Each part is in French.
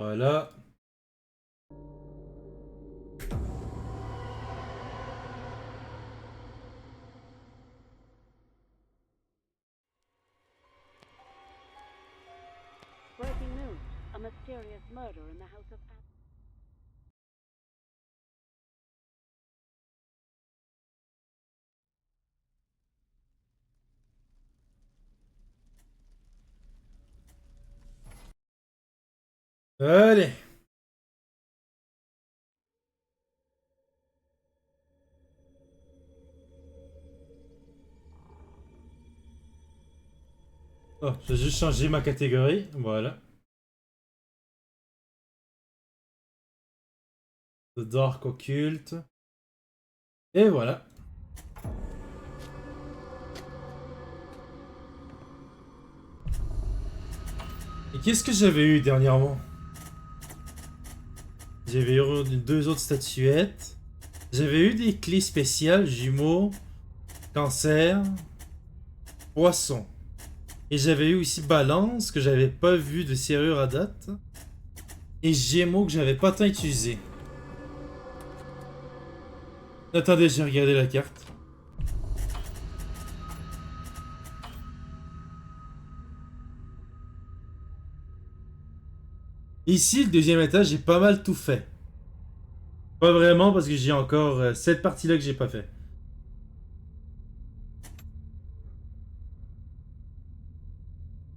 Voilà. Breaking news. A mysterious murder in the house of Ab. Allez. Oh, j'ai juste changé ma catégorie. Voilà. The Dark Occult. Et voilà. Et qu'est-ce que j'avais eu dernièrement? J'avais eu deux autres statuettes. J'avais eu des clés spéciales, jumeaux, cancer, poisson. Et j'avais eu aussi balance, que j'avais pas vu de serrure à date. Et gémeaux, que j'avais pas tant utilisé. Attendez, j'ai regardé la carte. Ici, le deuxième étage, j'ai pas mal tout fait. Pas vraiment, parce que j'ai encore cette partie-là que j'ai pas fait.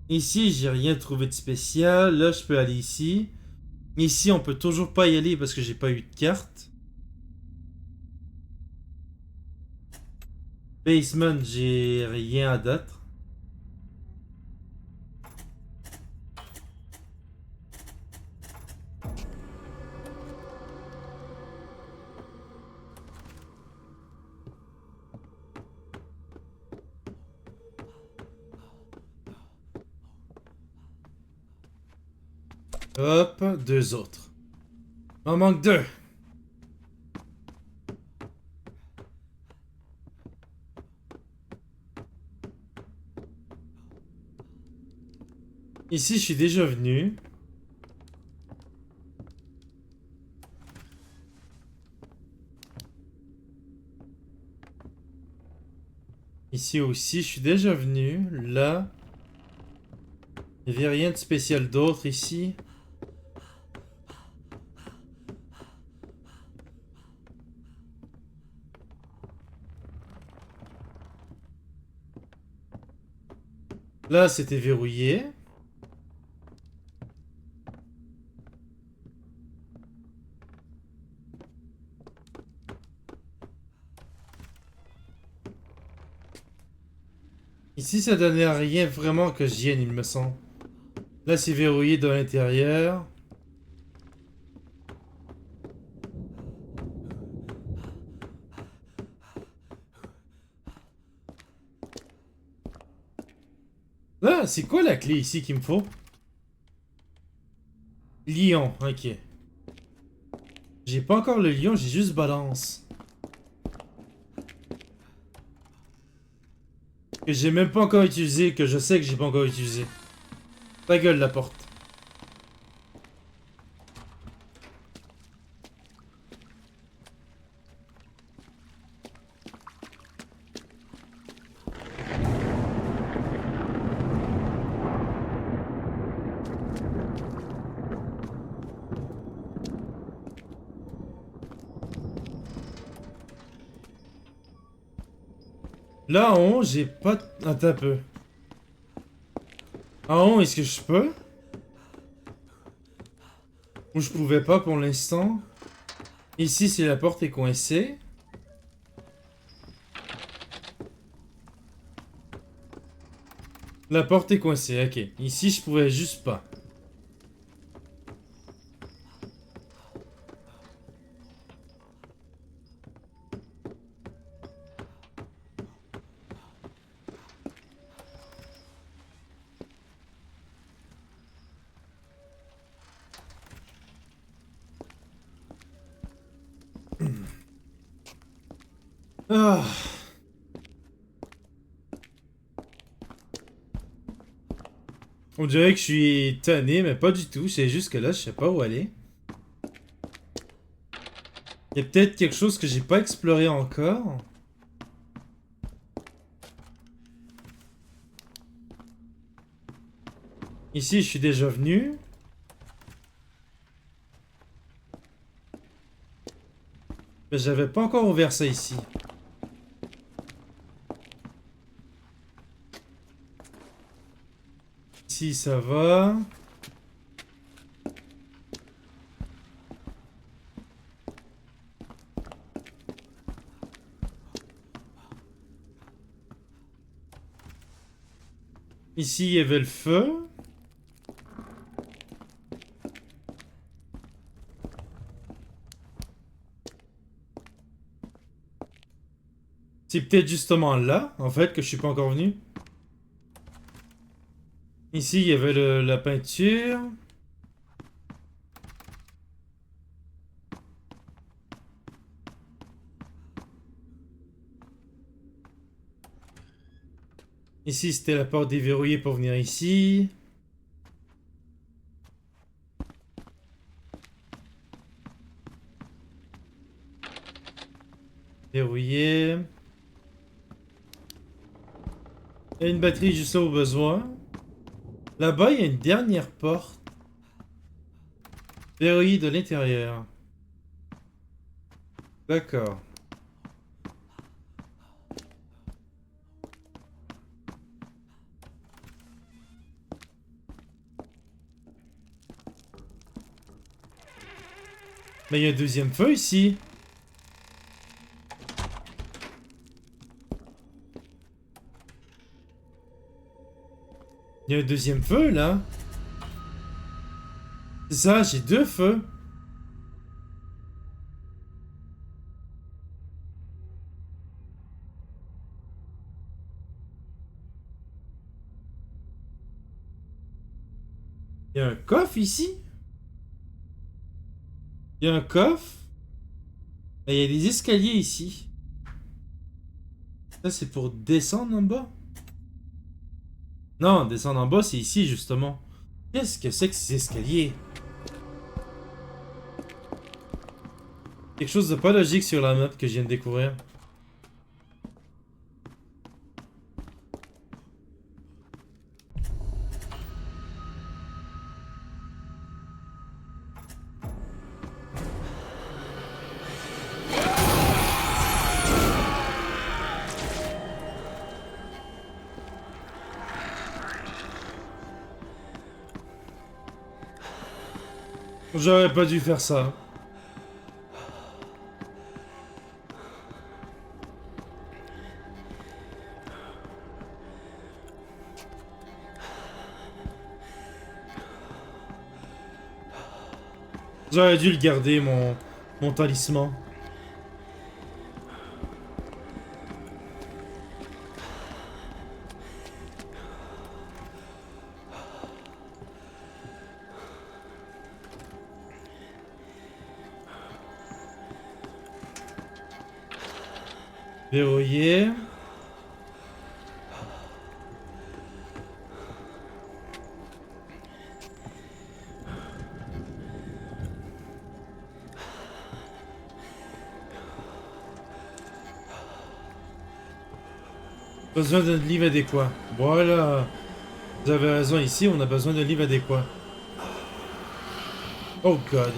Ici, j'ai rien trouvé de spécial. Là, je peux aller ici. Ici, on peut toujours pas y aller parce que j'ai pas eu de carte. Basement, j'ai rien à date. Hop, deux autres. M'en manque deux. Ici, je suis déjà venu. Ici aussi, je suis déjà venu. Là, il n'y avait rien de spécial d'autre ici. Là, c'était verrouillé. Ici, ça donnait à rien vraiment que j'y vienne, il me semble. Là, c'est verrouillé de l'intérieur. Là, c'est quoi la clé ici qu'il me faut? Lion, ok. J'ai pas encore le lion, j'ai juste balance. Que j'ai même pas encore utilisé, que je sais que j'ai pas encore utilisé. Ta gueule, la porte. Là, en haut, j'ai pas... Attends un peu. En haut, est-ce que je peux? Ou je pouvais pas pour l'instant? Ici, si la porte est coincée. La porte est coincée, ok. Ici, je pouvais juste pas. Ah. On dirait que je suis tanné, mais pas du tout. C'est juste que là, je sais pas où aller. Il y a peut-être quelque chose que j'ai pas exploré encore. Ici, je suis déjà venu. Mais j'avais pas encore ouvert ça ici. Ici, ça va. Ici, il y avait le feu. C'est peut-être justement là, en fait, que je suis pas encore venu. Ici, il y avait la peinture. Ici, c'était la porte déverrouillée pour venir ici. Verrouillé. Il y a une batterie juste là au besoin. Là-bas, il y a une dernière porte. Verrouillée de l'intérieur. D'accord. Mais il y a un deuxième feu ici. Il y a un deuxième feu là. C'est ça, j'ai deux feux. Il y a un coffre ici. Il y a un coffre. Et il y a des escaliers ici. Ça, c'est pour descendre en bas. Non, descendre en bas, c'est ici, justement. Qu'est-ce que c'est que ces escaliers? Quelque chose de pas logique sur la map que je viens de découvrir. J'aurais pas dû faire ça. J'aurais dû le garder, mon talisman. Verrouillé. Besoin d'un livre adéquat. Voilà. Vous avez raison, ici, on a besoin d'un livre adéquat. Oh god.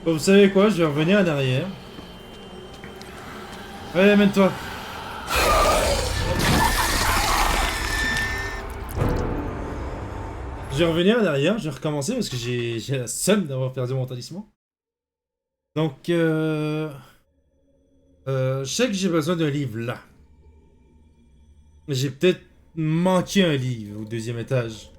Bon, vous savez quoi, je vais revenir en arrière. Allez, amène-toi. Je vais revenir en arrière, je vais recommencer parce que j'ai la somme d'avoir perdu mon talisman. Donc, je sais que j'ai besoin d'un livre là. J'ai peut-être manqué un livre au deuxième étage.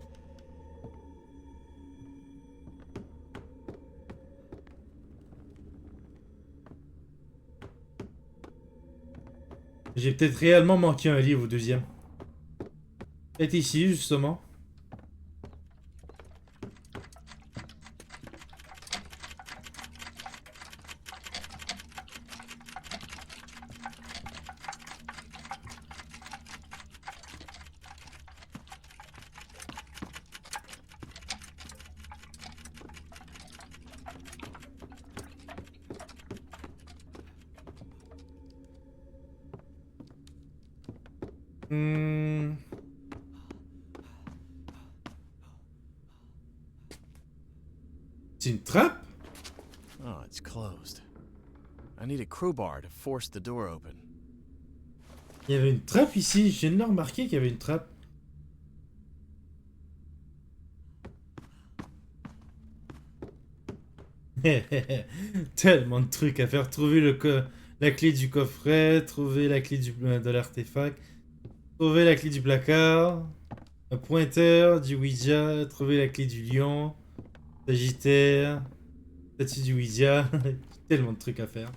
J'ai peut-être réellement manqué un livre au deuxième. Peut-être ici, justement. Hmm. C'est une trappe? Oh, it's closed. I need a crowbar to force the door open. Il y avait une trappe ici. Je viens de le remarquer qu'il y avait une trappe. Tellement de trucs à faire. Trouver la clé du coffret, trouver la clé de l'artefact, trouver la clé du placard, un pointeur du Ouija, trouver la clé du lion, Sagittaire, statue du Ouija. Tellement de trucs à faire.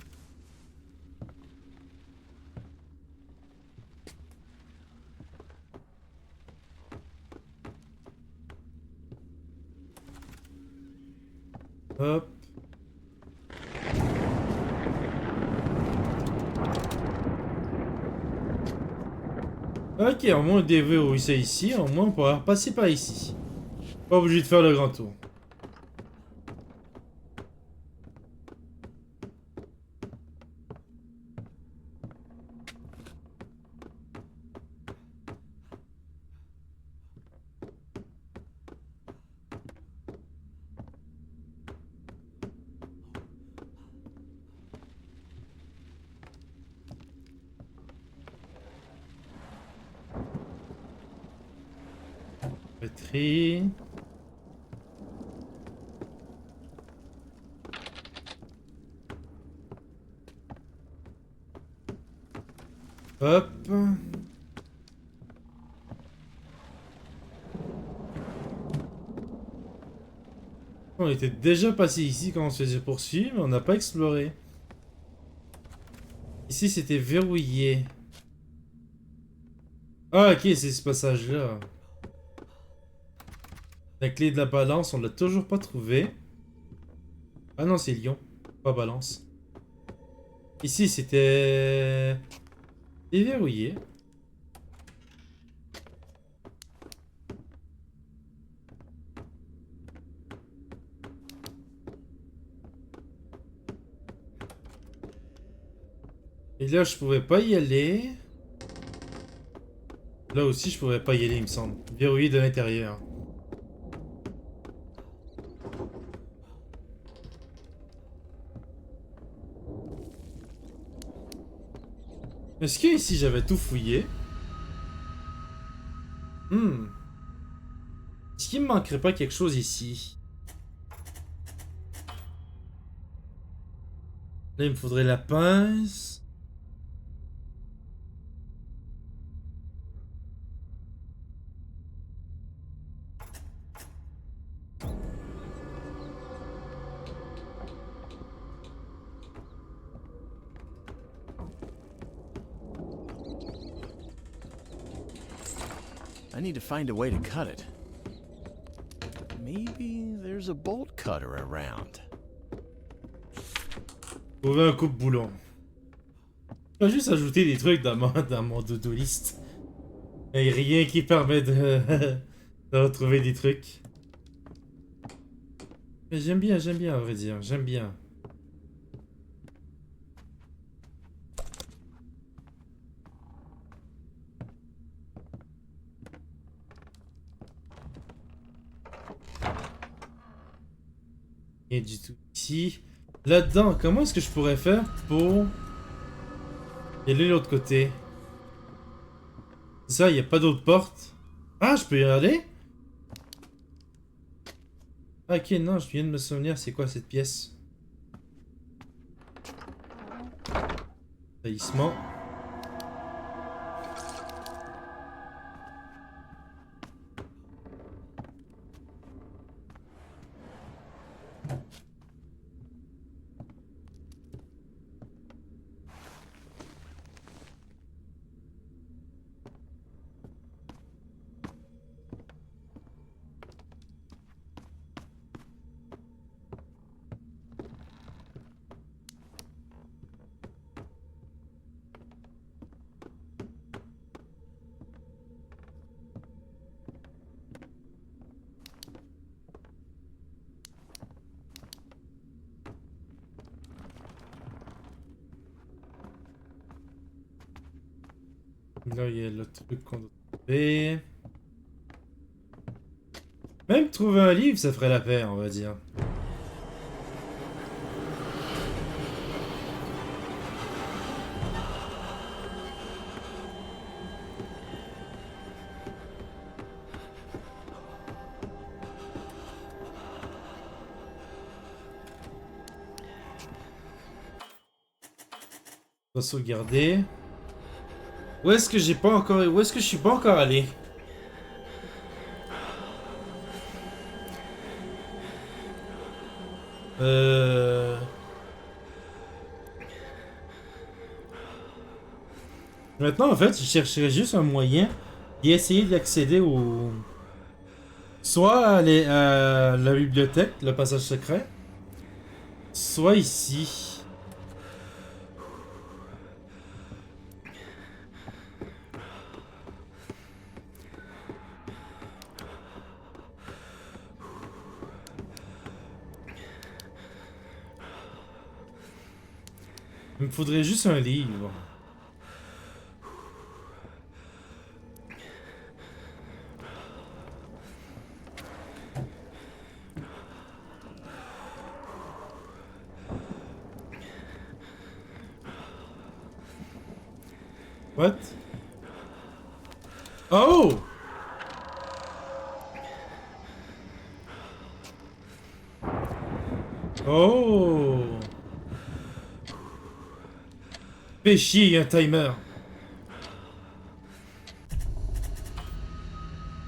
Hop. Ok, au moins on déverrouille ça ici, au moins on pourra repasser par ici. Pas obligé de faire le grand tour. Batterie. Hop. On était déjà passé ici quand on se faisait poursuivre, mais on n'a pas exploré. Ici c'était verrouillé. Ah ok, c'est ce passage-là. La clé de la balance, on l'a toujours pas trouvée. Ah non, c'est Lion, pas balance. Ici c'était déverrouillé. Et là, je pouvais pas y aller. Là aussi, je pouvais pas y aller, il me semble. Verrouillé de l'intérieur. Est-ce que ici j'avais tout fouillé? Est-ce qu'il me manquerait pas quelque chose ici? Là, il me faudrait la pince. I need to find a way to cut it. Maybe there's a bolt cutter around. Trouver un coupe-boulon. Je vais juste ajouter des trucs dans mon to-do list. Et rien qui permet de retrouver des trucs. Mais j'aime bien, à vrai dire. J'aime bien. Rien du tout ici. Là-dedans, comment est-ce que je pourrais faire pour y aller de l'autre côté? Ça, il n'y a pas d'autre porte. Ah, je peux y aller? Ah, ok, non, je viens de me souvenir, c'est quoi cette pièce? Talisman. Là, il y a le truc qu'on doit trouver. Même trouver un livre, ça ferait la paire, on va dire. On va sauvegarder. Où est-ce que j'ai pas encore... Où est-ce que je suis pas encore allé? Maintenant, en fait, je chercherais juste un moyen d'y essayer d'accéder au... Soit à la bibliothèque, le passage secret, soit ici. Il me faudrait juste un livre. What? Oh! Oh! Fais chier, il y a un timer.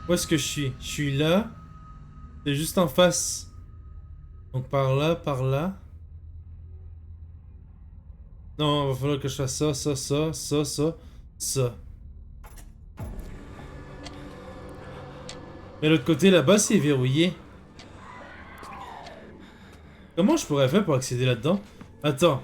Où est-ce que je suis? Je suis là. C'est juste en face. Donc par là, par là. Non, il va falloir que je fasse ça, ça, ça, ça, ça, ça. Mais l'autre côté là-bas, c'est verrouillé. Comment je pourrais faire pour accéder là-dedans? Attends.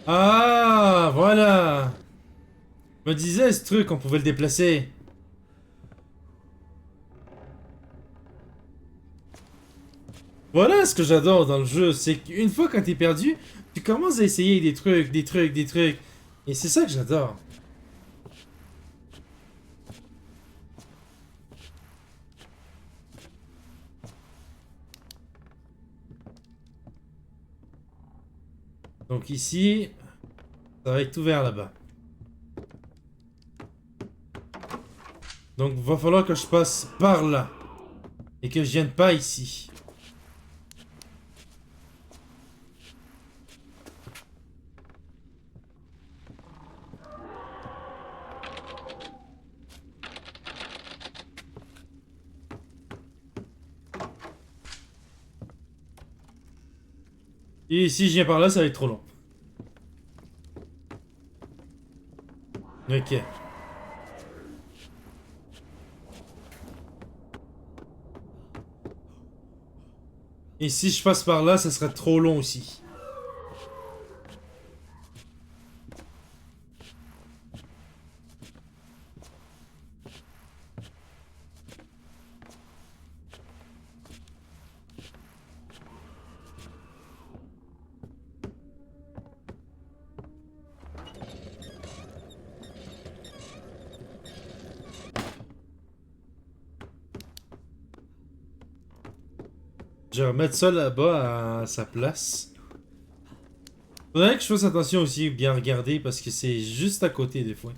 Ah, voilà. Je me disais ce truc, on pouvait le déplacer. Voilà ce que j'adore dans le jeu, c'est qu'une fois quand t'es perdu, tu commences à essayer des trucs, des trucs, des trucs. Et c'est ça que j'adore. Donc ici, ça va être ouvert là-bas. Donc va falloir que je passe par là. Et que je vienne pas ici. Et si je viens par là, ça va être trop long. Ok. Et si je passe par là, ça sera trop long aussi. Je vais remettre ça là-bas à sa place. Faudrait que je fasse attention aussi, bien regarder, parce que c'est juste à côté des fois.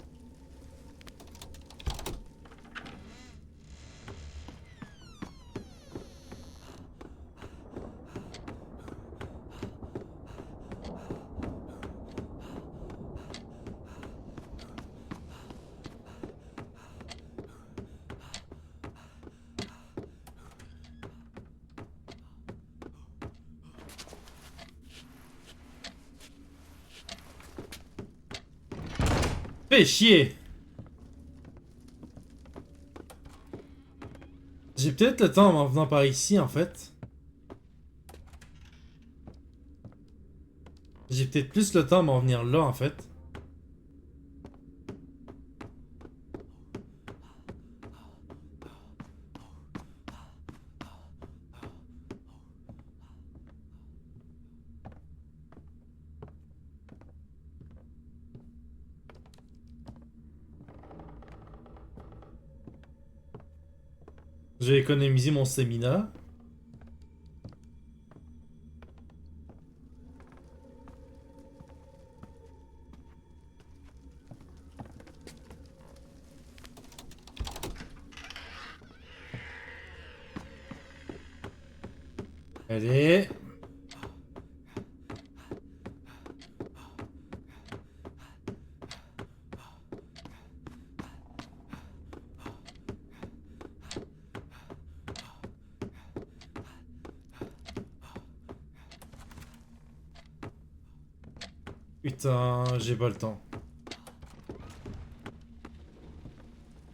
Fais chier! J'ai peut-être le temps en venant par ici, en fait. J'ai peut-être plus le temps d'en venir là, en fait. J'ai économisé mon stamina. Allez. Putain, j'ai pas le temps.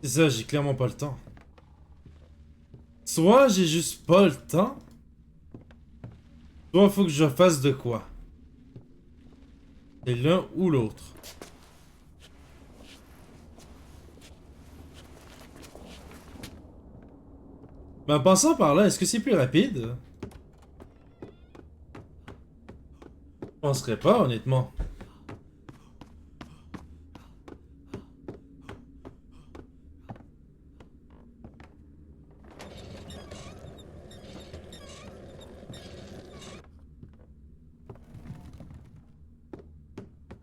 C'est ça, j'ai clairement pas le temps. Soit j'ai juste pas le temps, soit faut que je fasse de quoi. C'est l'un ou l'autre. Mais en passant par là, est-ce que c'est plus rapide? Je penserais pas, honnêtement.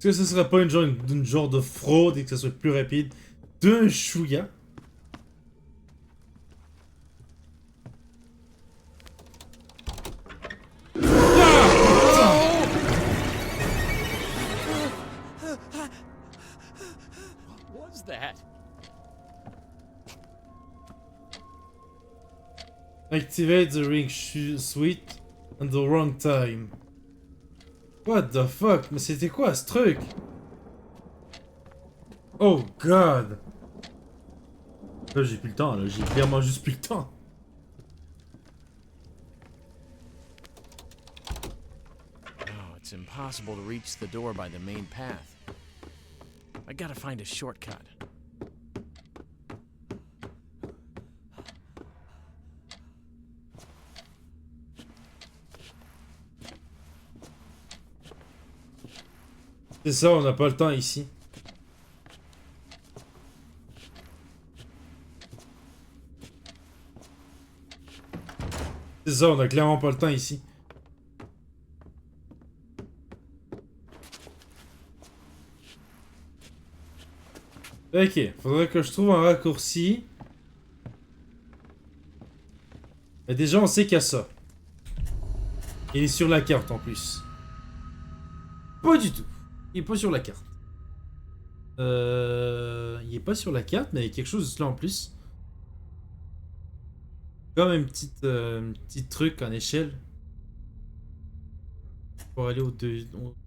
Est-ce que ce serait pas une genre de fraude et que ça soit plus rapide d'un chouïa? What was that? Activate the ring suite at the wrong time. What the fuck? Mais c'était quoi ce truc? Oh god! Là j'ai plus le temps, là j'ai clairement juste plus le temps. Oh, it's impossible to reach the door by the main path. I gotta find a shortcut. C'est ça, on n'a pas le temps ici. C'est ça, on a clairement pas le temps ici. Ok, faudrait que je trouve un raccourci. Mais déjà, on sait qu'il y a ça. Il est sur la carte en plus. Pas du tout. Il est pas sur la carte. Il est pas sur la carte, mais il y a quelque chose là en plus. Comme un petit truc en échelle. Pour aller au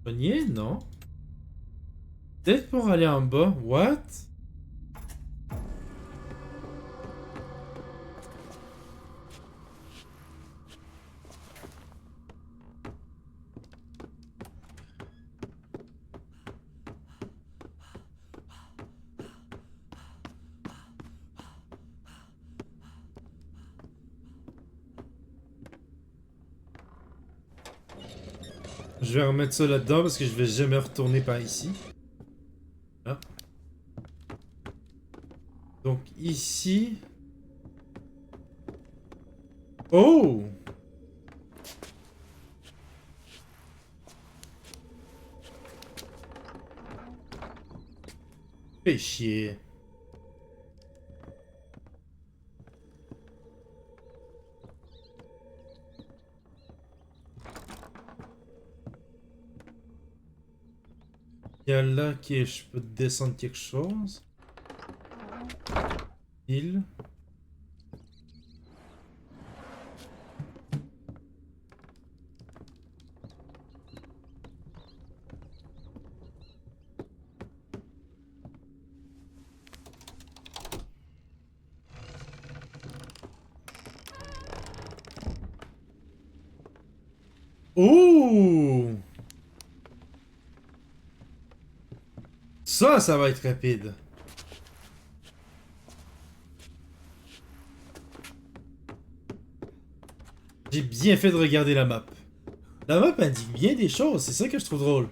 grenier, non? Peut-être pour aller en bas. What? Je vais remettre ça là-dedans parce que je vais jamais retourner par ici. Là. Donc ici... Oh! Fais chier. Il y a là qui je peux descendre quelque chose. Il. Oh! Ça va être rapide. J'ai bien fait de regarder la map. La map indique bien des choses, c'est ça que je trouve drôle.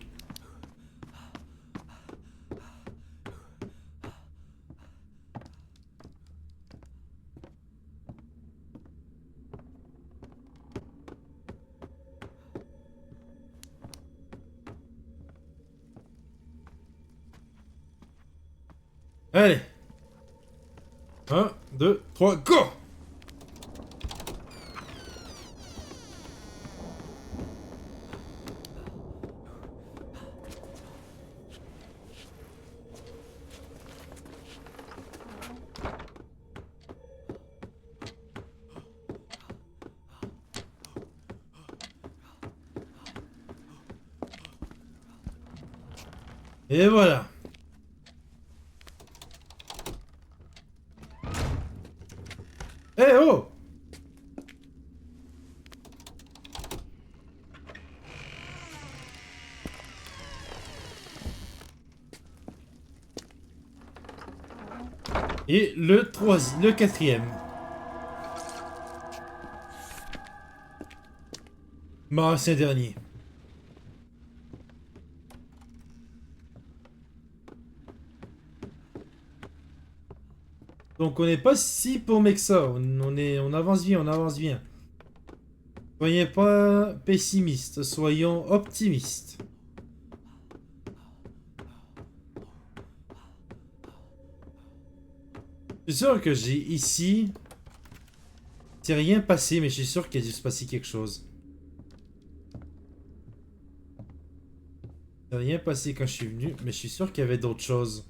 Allez. 1, 2, 3, go! Et voilà. Eh oh! Et le quatrième. Bah, c'est un dernier. Donc on n'est pas si paumé que ça. On avance bien, on avance bien. Soyez pas pessimistes, soyons optimistes. Je suis sûr que j'ai ici... C'est rien passé, mais je suis sûr qu'il a dû se passer quelque chose. C'est rien passé quand je suis venu, mais je suis sûr qu'il y avait d'autres choses.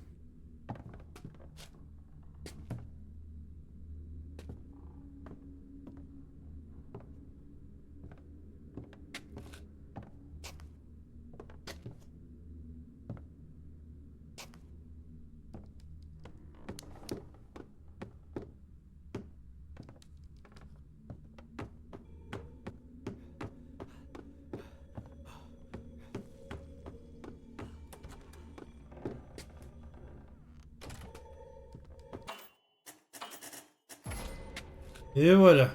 Et voilà.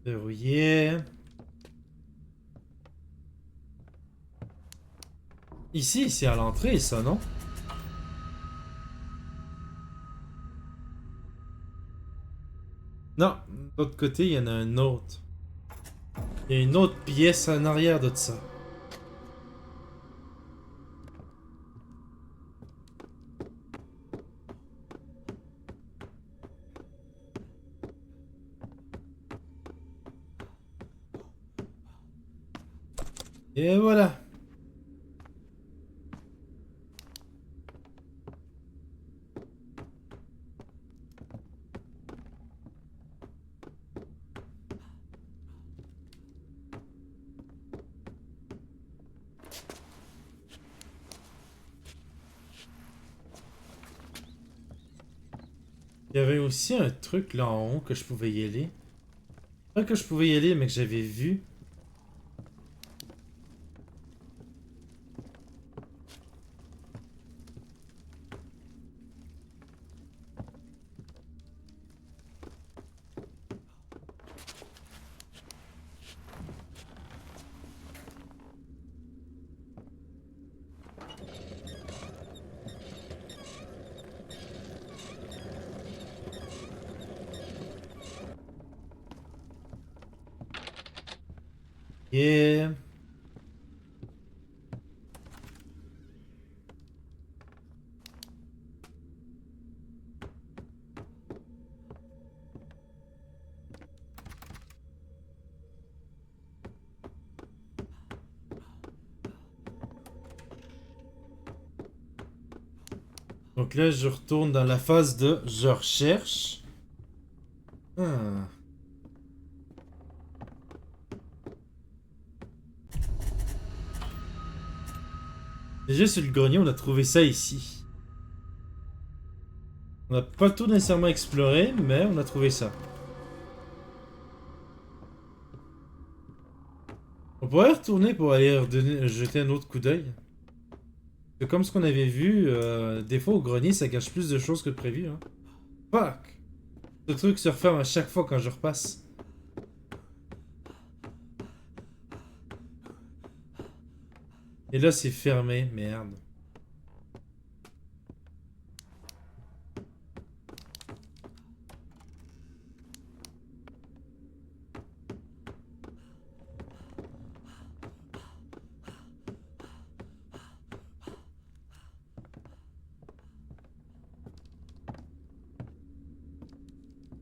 Verrouillé. Ici, c'est à l'entrée, ça, non? Non, de l'autre côté, il y en a un autre. Il y a une autre pièce en arrière de ça. Et voilà. Il y avait aussi un truc là en haut que je pouvais y aller. Pas que je pouvais y aller, mais que j'avais vu. Et... Donc là, je retourne dans la phase de je recherche. Ah. Déjà sur le grenier, on a trouvé ça ici. On n'a pas tout nécessairement exploré, mais on a trouvé ça. On pourrait retourner pour aller jeter un autre coup d'œil. C'est comme ce qu'on avait vu, des fois au grenier, ça cache plus de choses que prévu. Hein. Fuck! Ce truc se referme à chaque fois quand je repasse. Et là, c'est fermé. Merde.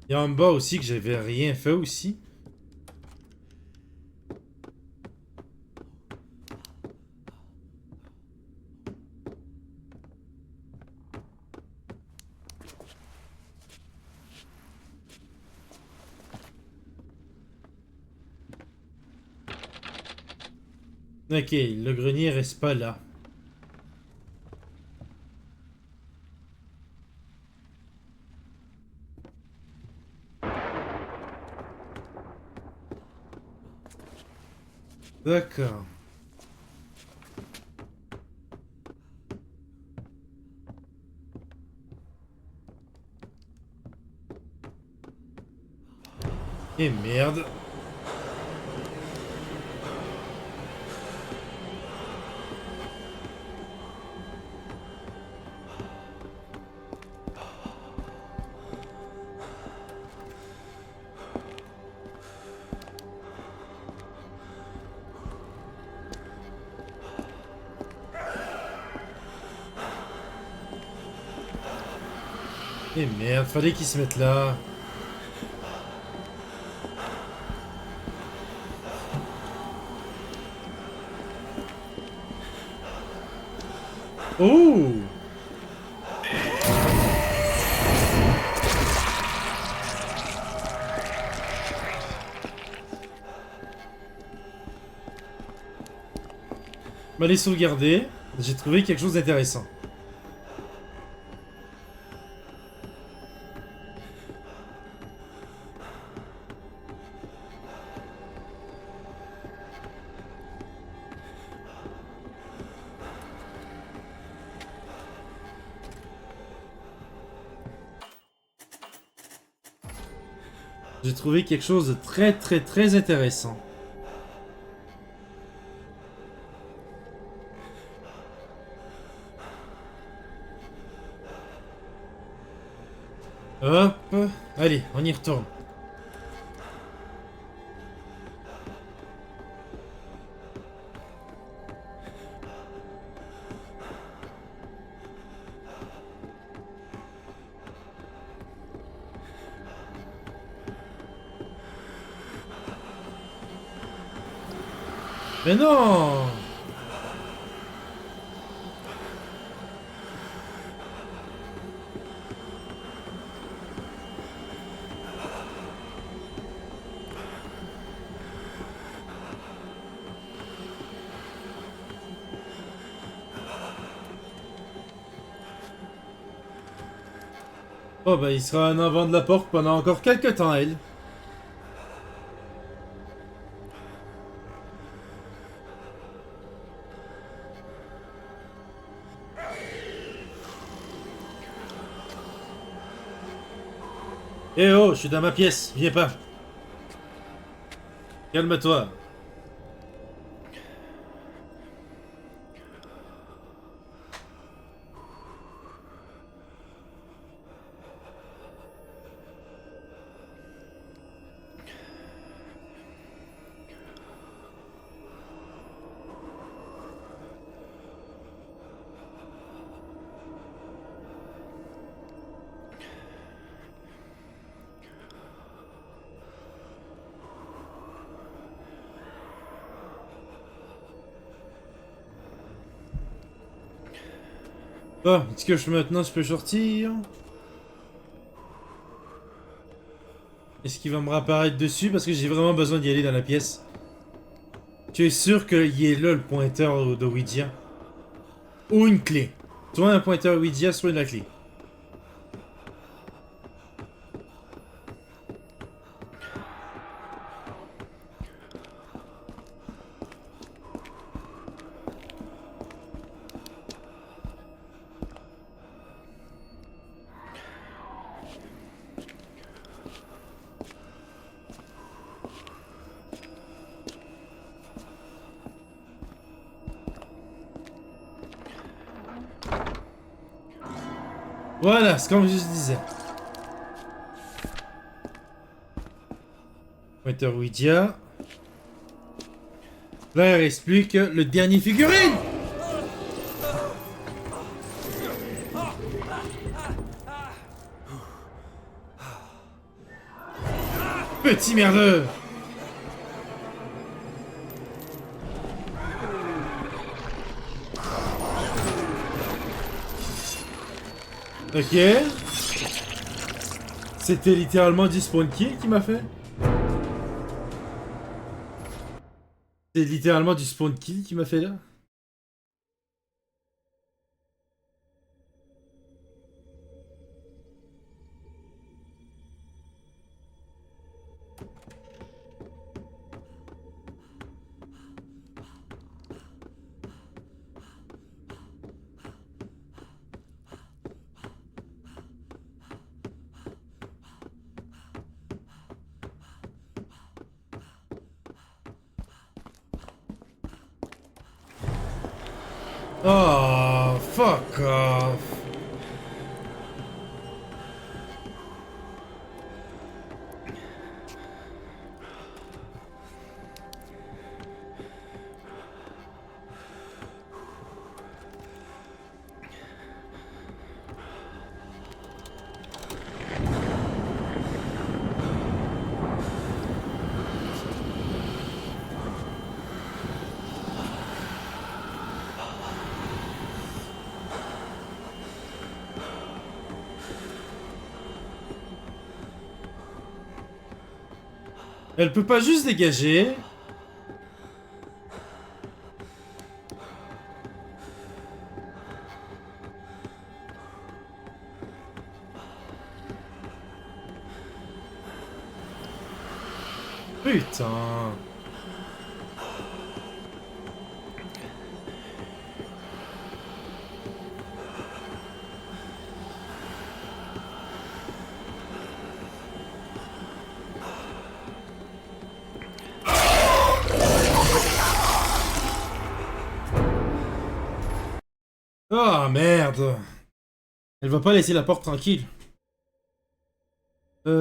Il y a en bas aussi que j'avais rien fait aussi. Ok, le grenier reste pas là. D'accord. Et merde. Et merde, fallait qu'ils se mettent là. Oh! On va les sauvegarder. J'ai trouvé quelque chose d'intéressant. J'ai trouvé quelque chose de très intéressant. Hop. Allez, on y retourne. Mais non! Oh bah il sera en avant de la porte pendant encore quelques temps, elle. Eh oh, je suis dans ma pièce, viens pas. Calme-toi. Bon, est-ce que maintenant je peux sortir? Est-ce qu'il va me réapparaître dessus? Parce que j'ai vraiment besoin d'y aller dans la pièce. Tu es sûr qu'il est là le pointeur de Ouija? Ou une clé. Soit un pointeur Ouija, soit une clé. Voilà, c'est comme je disais. Pointer Ouija. Là, il reste plus que le dernier figurine! Petit merdeux! Ok. C'était littéralement du spawn kill qui m'a fait. C'est littéralement du spawn kill qui m'a fait là. Oh, fuck off. Elle peut pas juste dégager. Putain. Oh merde. Elle va pas laisser la porte tranquille. Faut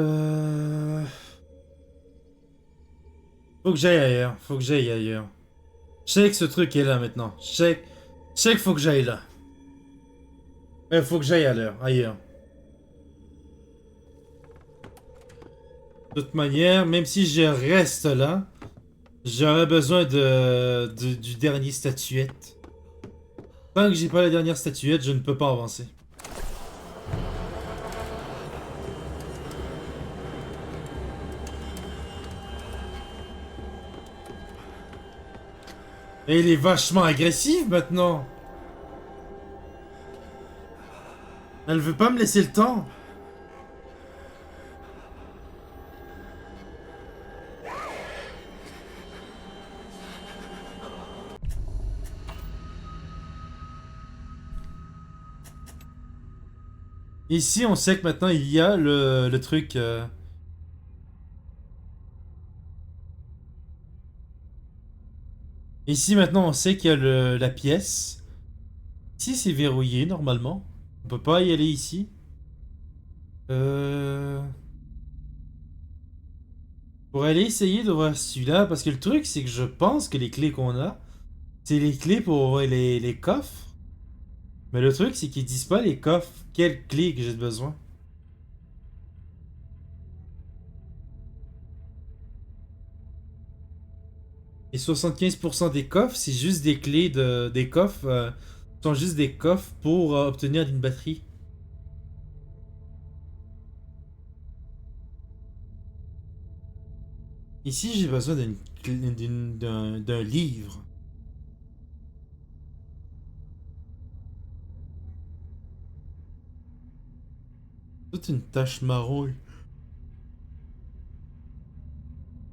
que j'aille ailleurs. Faut que j'aille ailleurs. Je sais que ce truc est là maintenant. Je sais qu'il faut que j'aille là. Il faut que j'aille ailleurs. De toute manière, même si je reste là, j'aurai besoin du dernier statuette. Tant que j'ai pas la dernière statuette, je ne peux pas avancer. Et il est vachement agressif maintenant. Elle veut pas me laisser le temps. Ici, on sait que maintenant il y a le truc. Ici, maintenant, on sait qu'il y a la pièce. Ici, c'est verrouillé normalement. On peut pas y aller ici. Pour aller essayer d'ouvrir celui-là, parce que le truc, c'est que je pense que les clés qu'on a, c'est les clés pour ouvrir les coffres. Mais le truc, c'est qu'ils disent pas les coffres. Quelle clé que j'ai besoin. Et 75% des coffres, c'est juste des clés des coffres. Sont juste des coffres pour obtenir une batterie. Ici, j'ai besoin d'un livre. Toute une tache marron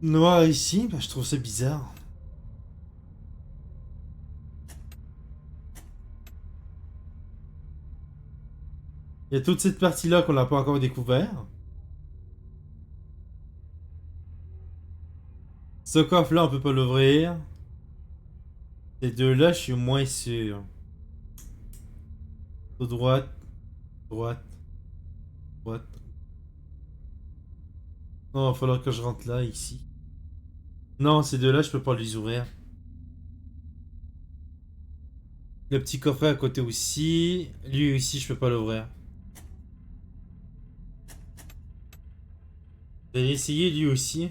noire ici, bah, je trouve ça bizarre. Il y a toute cette partie-là qu'on n'a pas encore découvert. Ce coffre-là, on peut pas l'ouvrir. Ces deux-là, je suis moins sûr. Droite, droite. What? Non, il va falloir que je rentre là, ici. Non, ces deux-là, je peux pas les ouvrir. Le petit coffret à côté aussi. Lui aussi, je peux pas l'ouvrir. Je vais essayer lui aussi.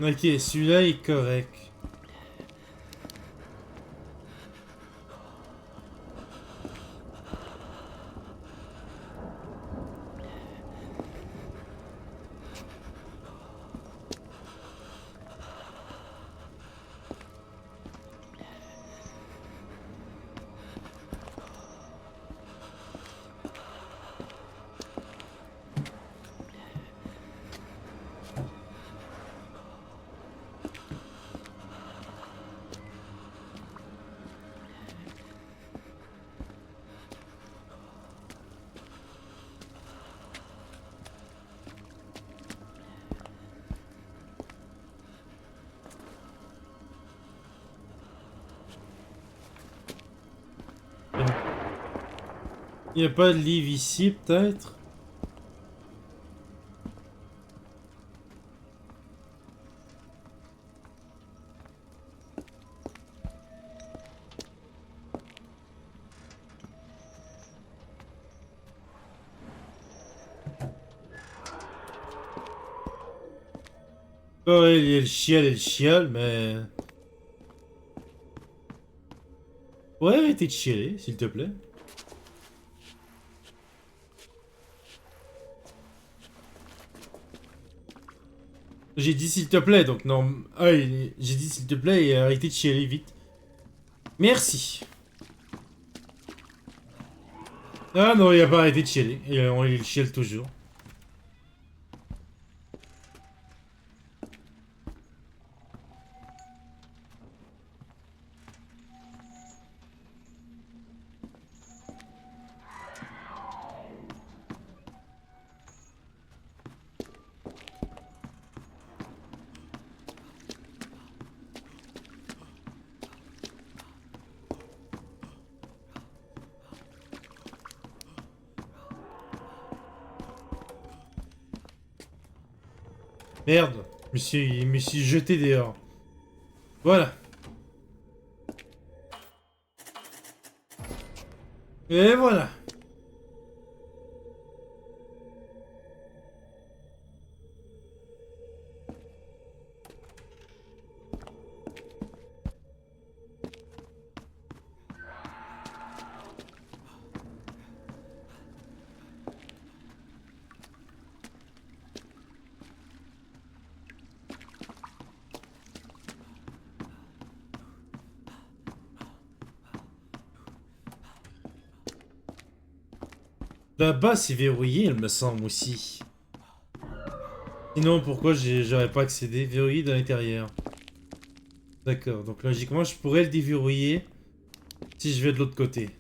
Ok, celui-là est correct. Il n'y a pas de livre ici, peut-être? Ouais, il y a le chial et le chial, mais... Ouais, arrêtez de chialer, s'il te plaît. J'ai dit s'il te plaît, donc non... Ah, j'ai dit s'il te plaît et arrêtez de chialer vite. Merci. Ah non, il a pas arrêté de chialer. Il chiale toujours. Merde, je me suis jeté dehors. Voilà. Et voilà. Là-bas, c'est verrouillé, il me semble aussi. Sinon, pourquoi j'aurais pas accédé? Verrouillé de l'intérieur. D'accord, donc logiquement, je pourrais le déverrouiller si je vais de l'autre côté.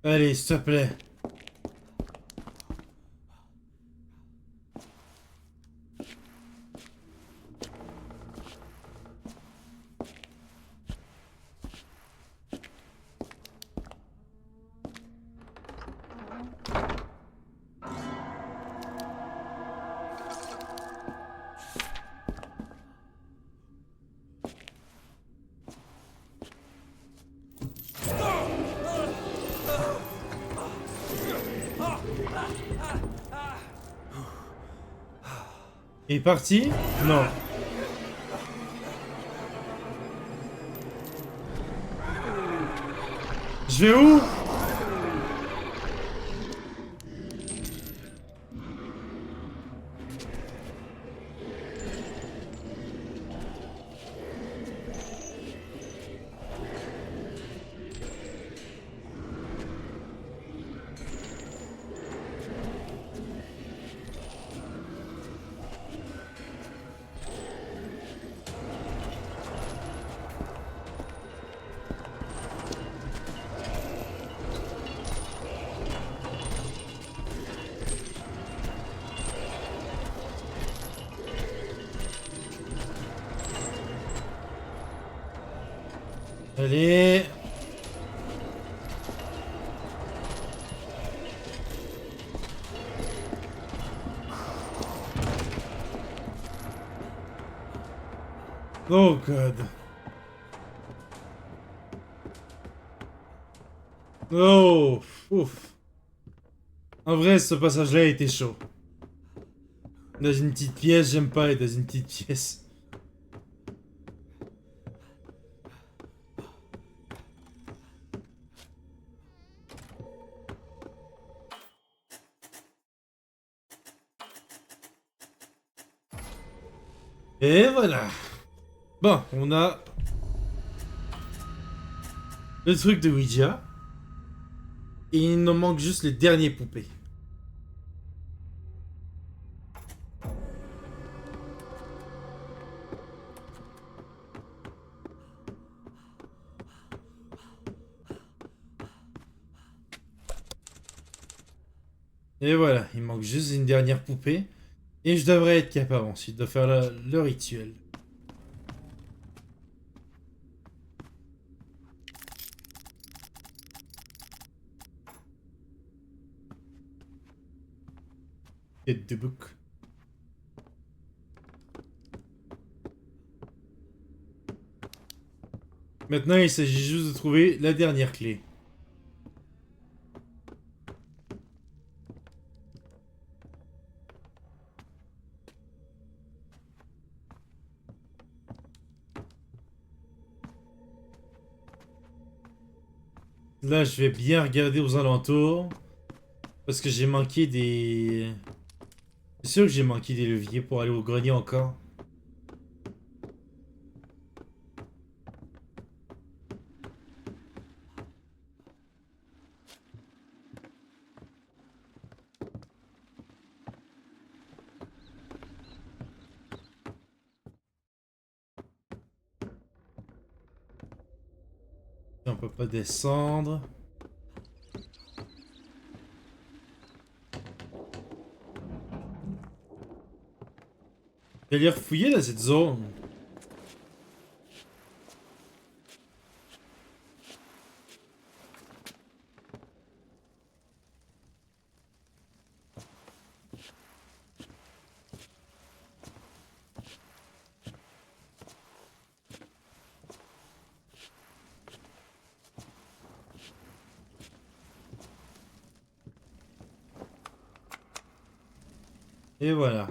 Allez, s'il te plaît. Il est parti? Non. Je vais où? Allez. Oh god. Oh, ouf. En vrai, ce passage-là a été chaud. Dans une petite pièce, j'aime pas être dans une petite pièce. Et voilà. Bon, on a le truc de Ouija. Et il nous manque juste les derniers poupées. Et voilà, il manque juste une dernière poupée. Et je devrais être capable ensuite de faire le rituel. Tête de bouc. Maintenant, il s'agit juste de trouver la dernière clé. Là, je vais bien regarder aux alentours. Parce que j'ai manqué des... C'est sûr que j'ai manqué des leviers pour aller au grenier encore. On peut pas descendre. Il a l'air fouillé dans cette zone. Et voilà.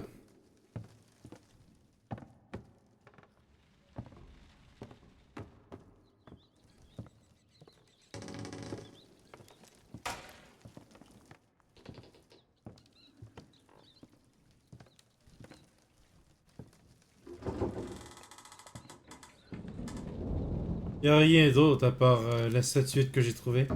Y a rien d'autre à part la statuette que j'ai trouvée.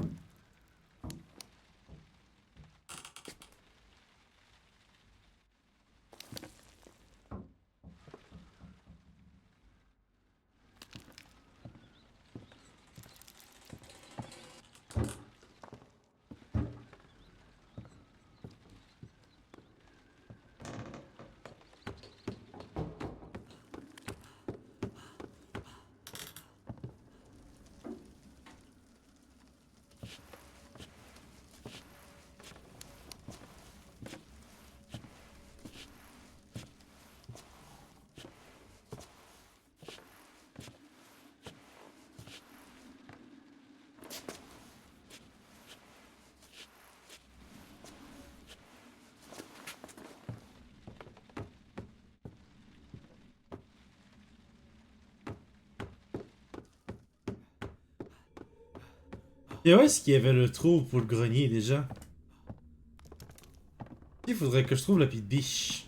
Et où est-ce qu'il y avait le trou pour le grenier déjà? Il faudrait que je trouve la petite biche.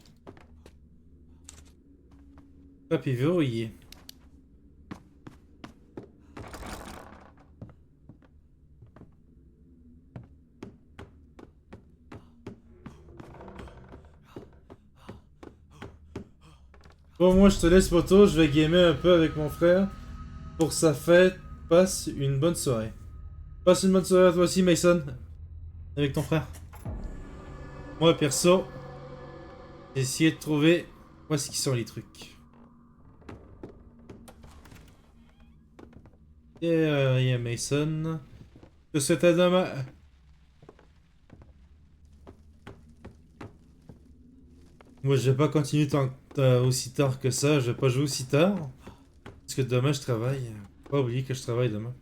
Hop, il verrouillé. Bon, moi je te laisse, poteau, je vais gamer un peu avec mon frère. Pour sa fête, passe une bonne soirée. Passe une bonne soirée à toi aussi, Mason. Avec ton frère. Moi, perso, j'ai essayé de trouver où est-ce qu'ils sont les trucs. Et il y a Mason. Je te souhaite à demain. Moi, je vais pas continuer aussi tard que ça. Je vais pas jouer aussi tard. Parce que demain, je travaille. Faut pas oublier que je travaille demain.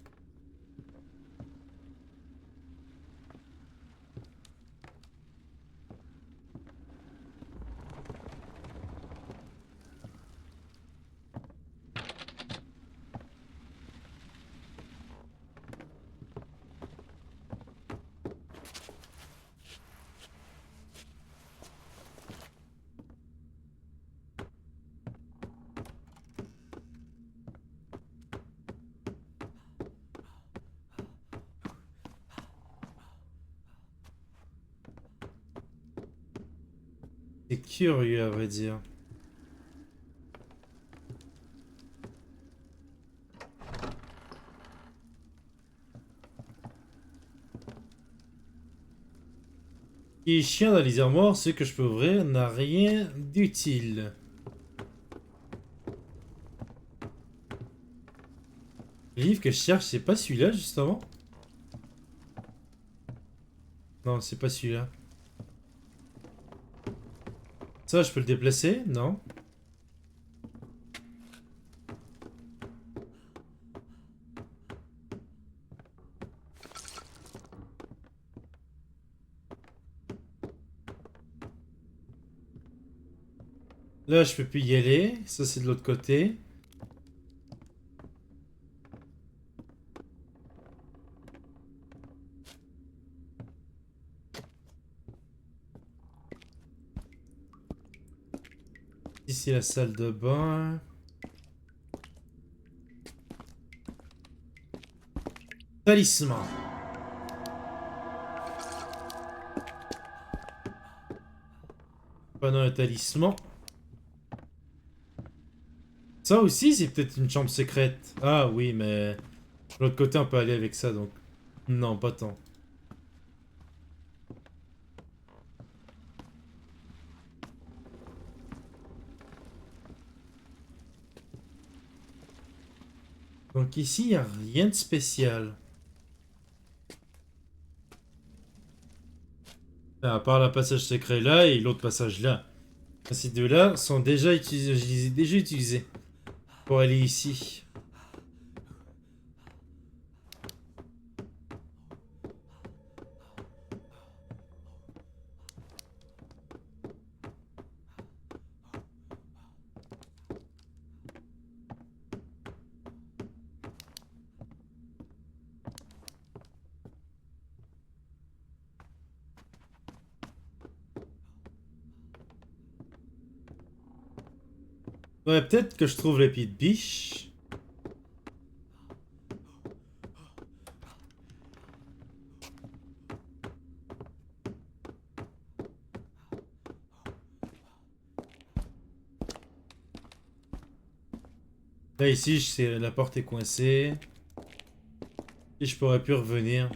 C'est curieux, à vrai dire. Ce qui est chiant dans les armoires, c'est que je peux ouvrir n'a rien d'utile. Le livre que je cherche, c'est pas celui-là, justement? Non, c'est pas celui-là. Ça, je peux le déplacer? Non. Là, je peux plus y aller. Ça, c'est de l'autre côté. Ici, la salle de bain. Talisman. Pendant un talisman. Ça aussi, c'est peut-être une chambre secrète. Ah oui, mais... De l'autre côté, on peut aller avec ça, donc... Non, pas tant. Donc ici, il n'y a rien de spécial. À part le passage secret là et l'autre passage là. Ces deux-là sont déjà utilisés. Je les ai déjà utilisés. Pour aller ici. Ouais, peut-être que je trouve le pied de biche. Là, ici, la porte est coincée. Et je pourrais plus revenir.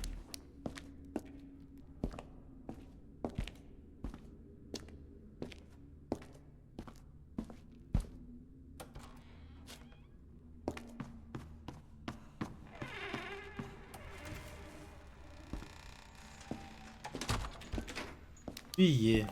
Billet.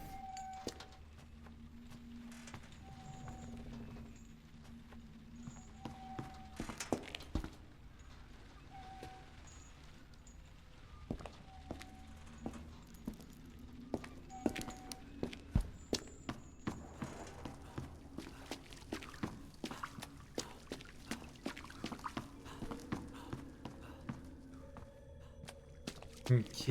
Ok.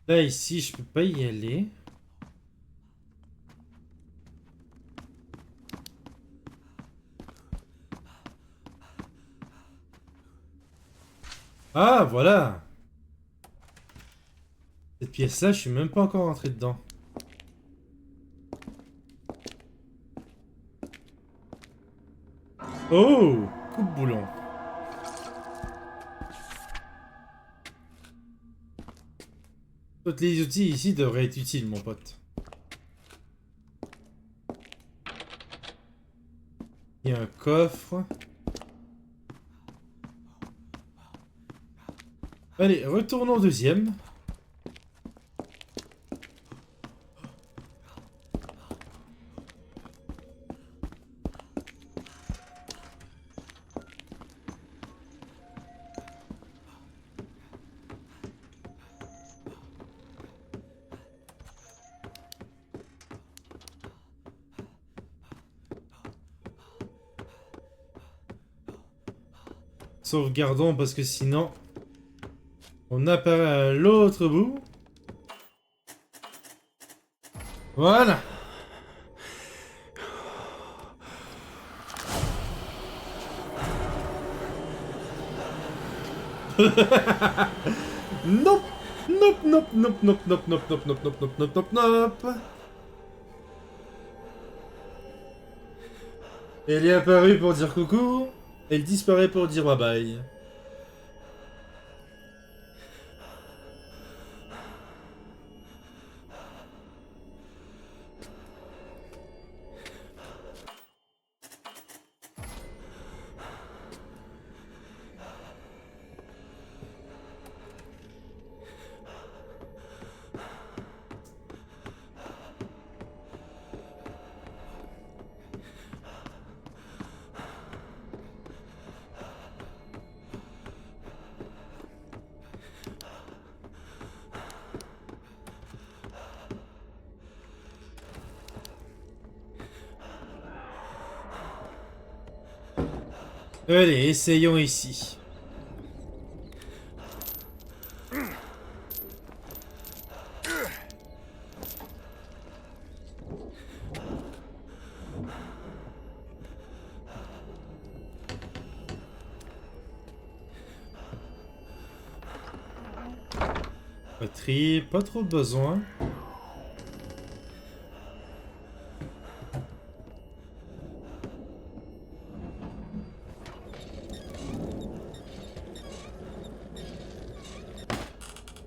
Là, ici, je peux pas y aller. Ah, voilà. Cette pièce-là, je suis même pas encore rentré dedans. Oh, coupe-boulon. Tous les outils ici devraient être utiles, mon pote. Il y a un coffre. Allez, retournons au deuxième. Sauvegardons parce que sinon, on apparaît à l'autre bout. Voilà. Nope. Nope, nope, nope, nope, nope, nope, nope, nope, nope, nope, nope, nope, nope. Elle est apparue pour dire coucou. Elle disparaît pour dire bye bye. Allez, essayons ici. Batterie, pas trop besoin.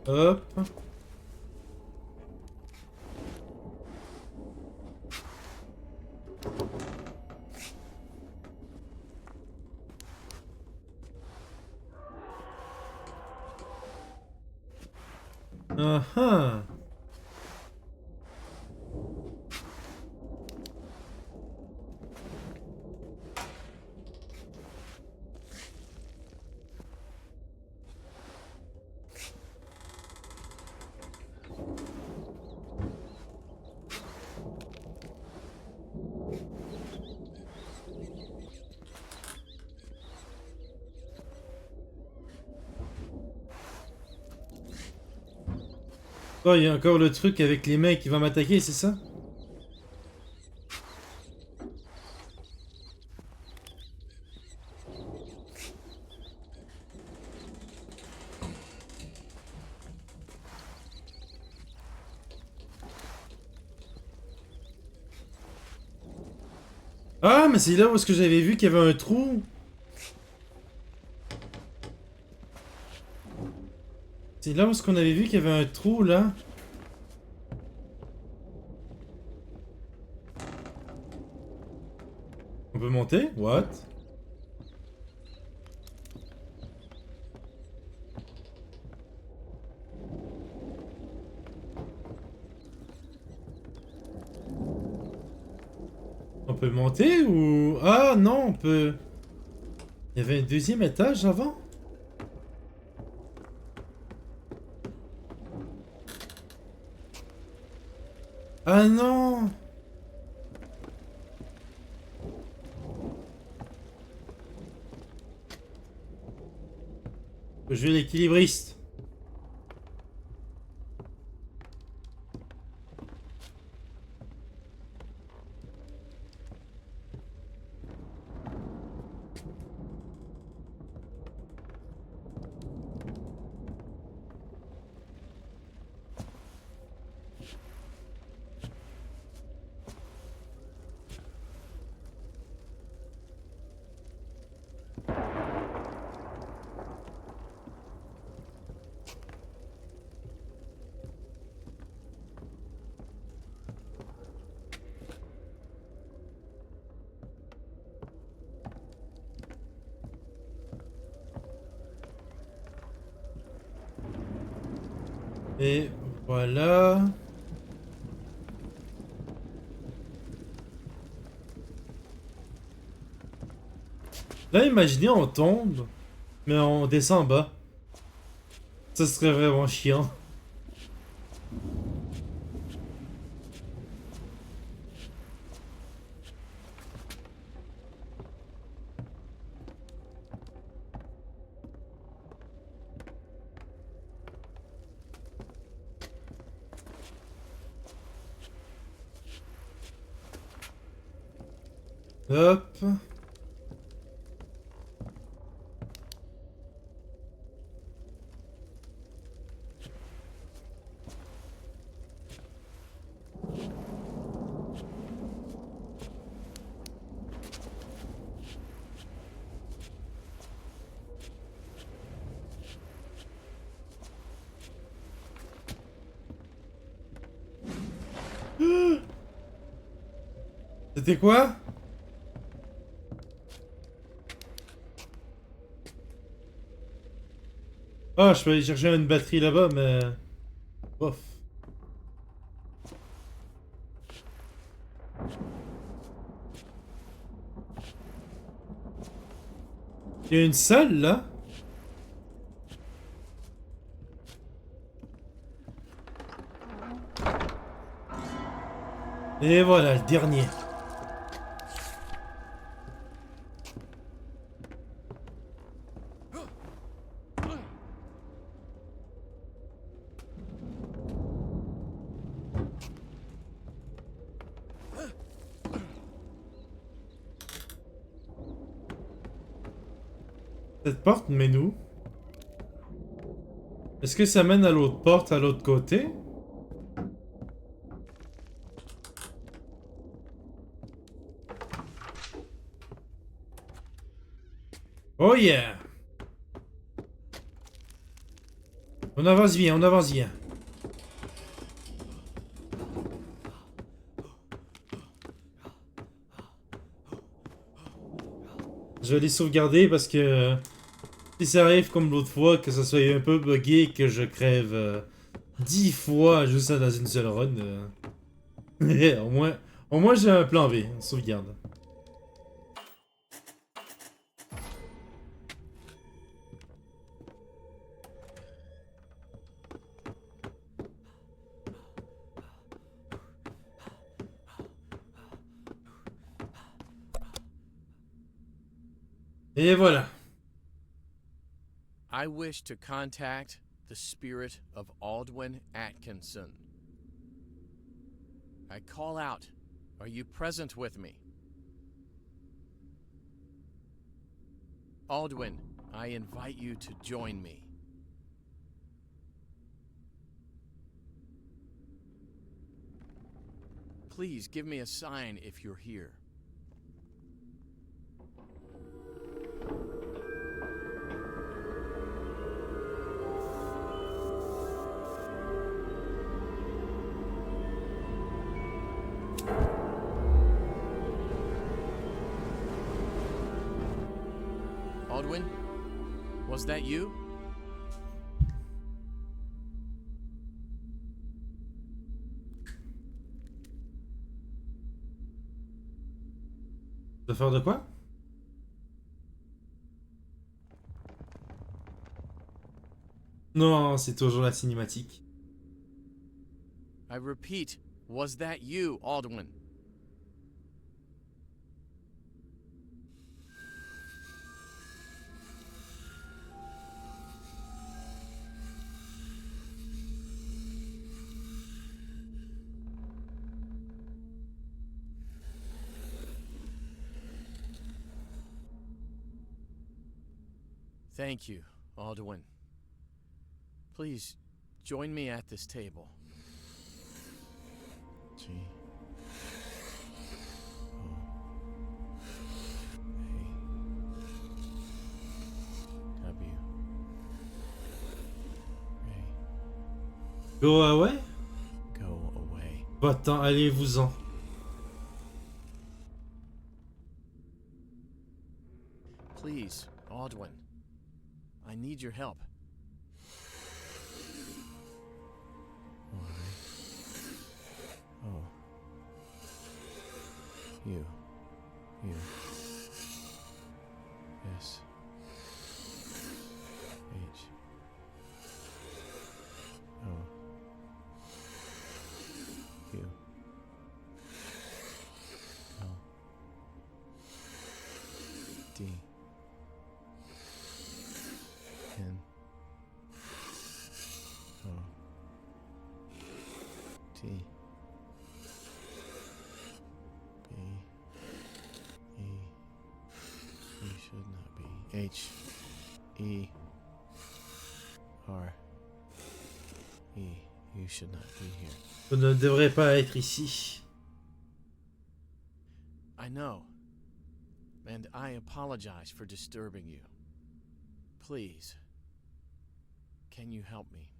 Hop. Ah ah. Oh, il y a encore le truc avec les mecs qui va m'attaquer, c'est ça? Ah, mais c'est là où est-ce que j'avais vu qu'il y avait un trou. C'est là où est-ce qu'on avait vu qu'il y avait un trou, là. On peut monter? What? peut monter ou... Ah non, on peut... Il y avait un deuxième étage avant? Ah non! Faut jouer l'équilibriste. Et voilà. Là, imaginez, on tombe, mais on descend en bas. Ça serait vraiment chiant. Hop. C'était quoi? Ah, je peux aller chercher une batterie là-bas, mais... Bof. Il y a une salle, là? Et voilà, le dernier. Cette porte mène où? Est-ce que ça mène à l'autre porte, à l'autre côté? Oh yeah! On avance bien, on avance bien. Je vais les sauvegarder parce que si ça arrive comme l'autre fois, que ça soit un peu buggé et que je crève 10 fois juste dans une seule run, au moins j'ai un plan B, on sauvegarde. Et voilà. I wish to contact the spirit of Aldwin Atkinson. I call out. Are you present with me? Aldwin, I invite you to join me. Please give me a sign if you're here. Aldwin, was that you? De faire de quoi? Non, c'est toujours la cinématique. I repeat, was that you, Aldwin? Thank you, Aldwin. Please, join me at this table. G. O. A. W. A. Go away? Go away. Va-t'en, allez-vous-en. Please, Aldwin. I need your help. Y. O. U. U. S. H. O. U. L. D. N. O. T. B. E. E should not be. H. E. R. E. You should not be here. Vous ne devrez pas être ici. I know. And I apologize for disturbing you. Please. Can you help me?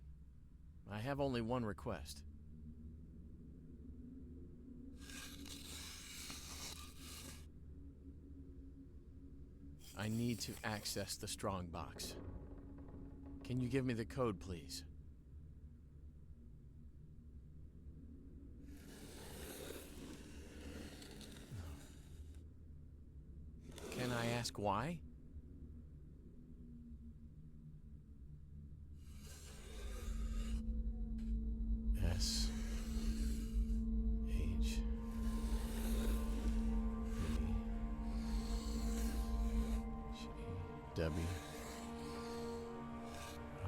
I have only one request. I need to access the strong box. Can you give me the code, please? Can I ask why? S. H. E. G. W. I.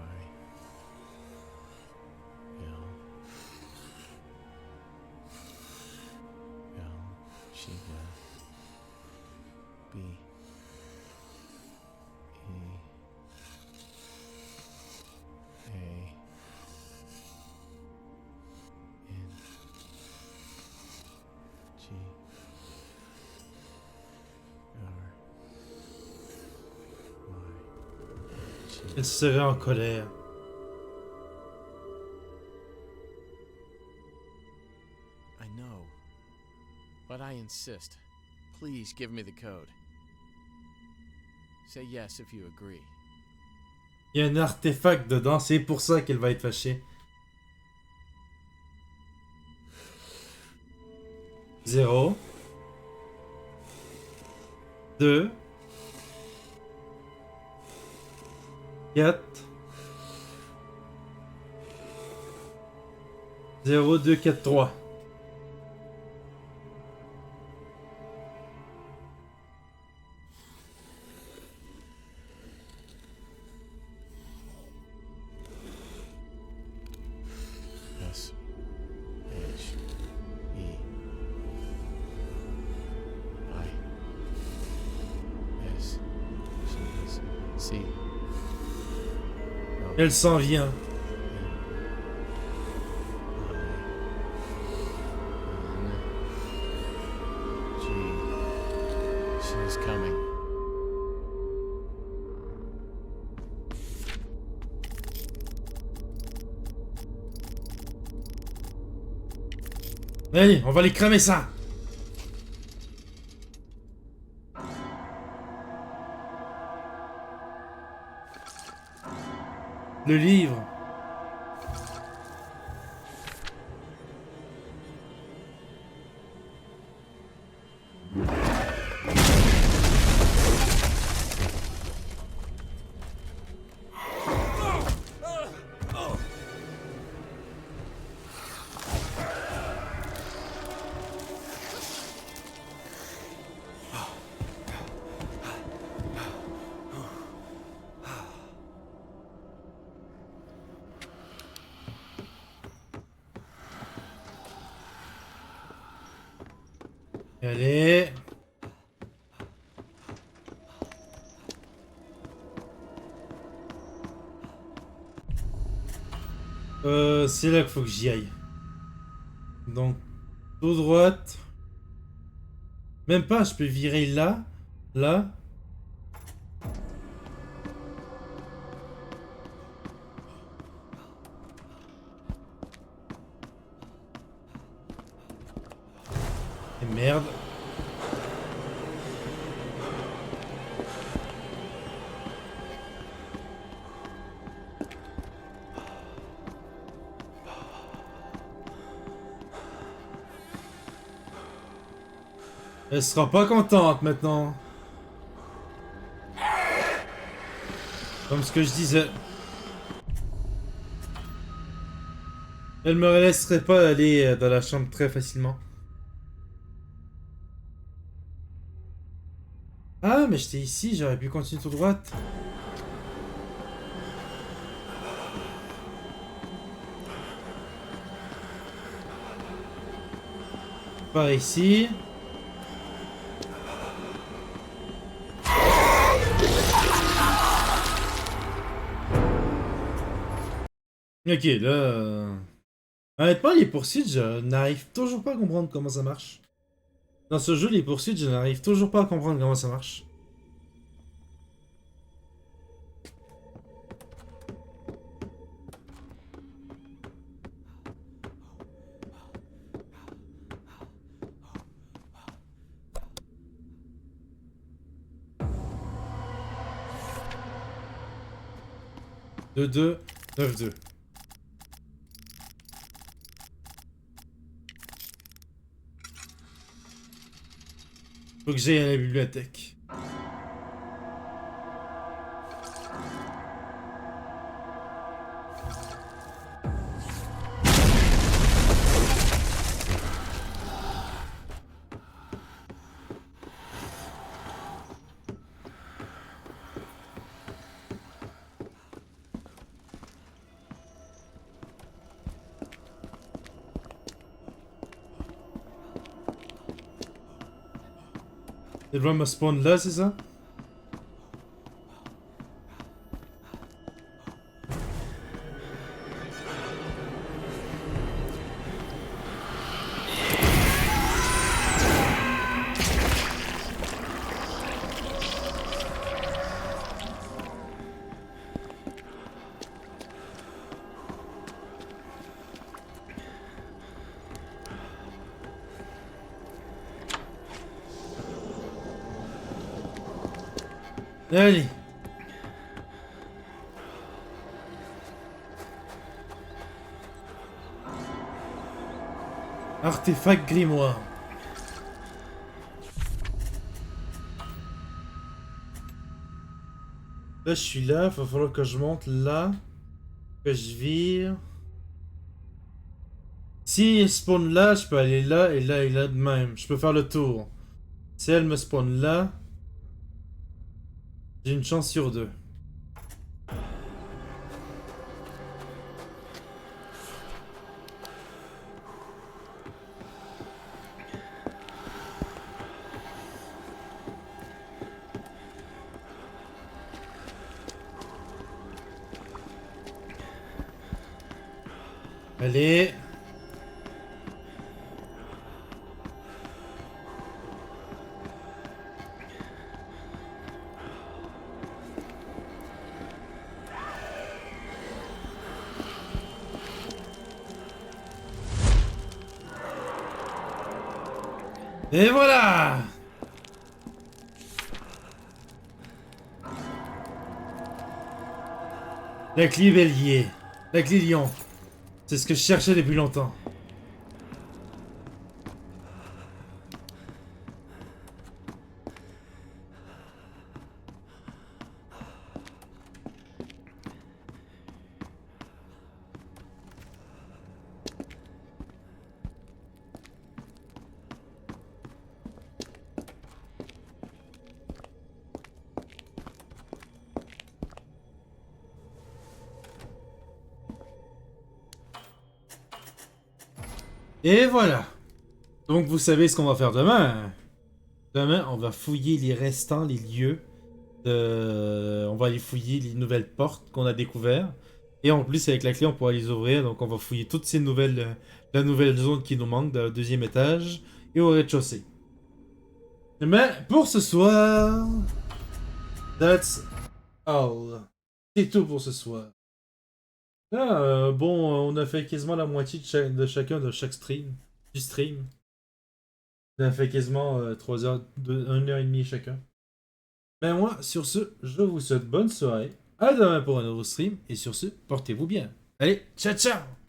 L. L. Shiva. B. E. A. N. G. R. Y. G. Elle serait en colère. I know. But I insist. Please give me the code. Say yes if you agree. Il y a un artefact dedans, c'est pour ça qu'elle va être fâchée. 0 2 4 0 2 4 3. S. H. E. I. S. C. O. Elle s'en vient. G. She's coming. Allez, on va les cramer ça. Le livre. Allez. C'est là qu'il faut que j'y aille. Donc, tout droite. Même pas, je peux virer là. Là. Et merde. Elle sera pas contente maintenant. Comme ce que je disais. Elle me laisserait pas aller dans la chambre très facilement. Ah, mais j'étais ici, j'aurais pu continuer tout droite. Par ici. Ok, là... Honnêtement, les poursuites, je n'arrive toujours pas à comprendre comment ça marche. Dans ce jeu, les poursuites, je n'arrive toujours pas à comprendre comment ça marche. Deux, 2, 9, 2. Faut que j'aille à la bibliothèque. Elle va me spawn là, c'est ça? Allez. Artefact grimoire. Là, je suis là, il va falloir que je monte là. Que je vire. Si elle spawn là, je peux aller là et là et là de même. Je peux faire le tour. Si elle me spawn là, j'ai une chance sur 2. Allez. Et voilà! La clé bélier. La clé lion. C'est ce que je cherchais depuis longtemps. Et voilà. Donc vous savez ce qu'on va faire demain. Demain, on va fouiller les restants, les lieux. On va aller fouiller les nouvelles portes qu'on a découvertes. Et en plus, avec la clé, on pourra les ouvrir. Donc on va fouiller toutes ces nouvelles... la nouvelle zone qui nous manque, le deuxième étage. Et au rez-de-chaussée. Mais pour ce soir... That's all. C'est tout pour ce soir. Bon, on a fait quasiment la moitié de chacun de chaque stream. Du stream. On a fait quasiment 3 heures, 1 heure et demie chacun. Mais moi, sur ce, je vous souhaite bonne soirée. À demain pour un nouveau stream. Et sur ce, portez-vous bien. Allez, ciao ciao!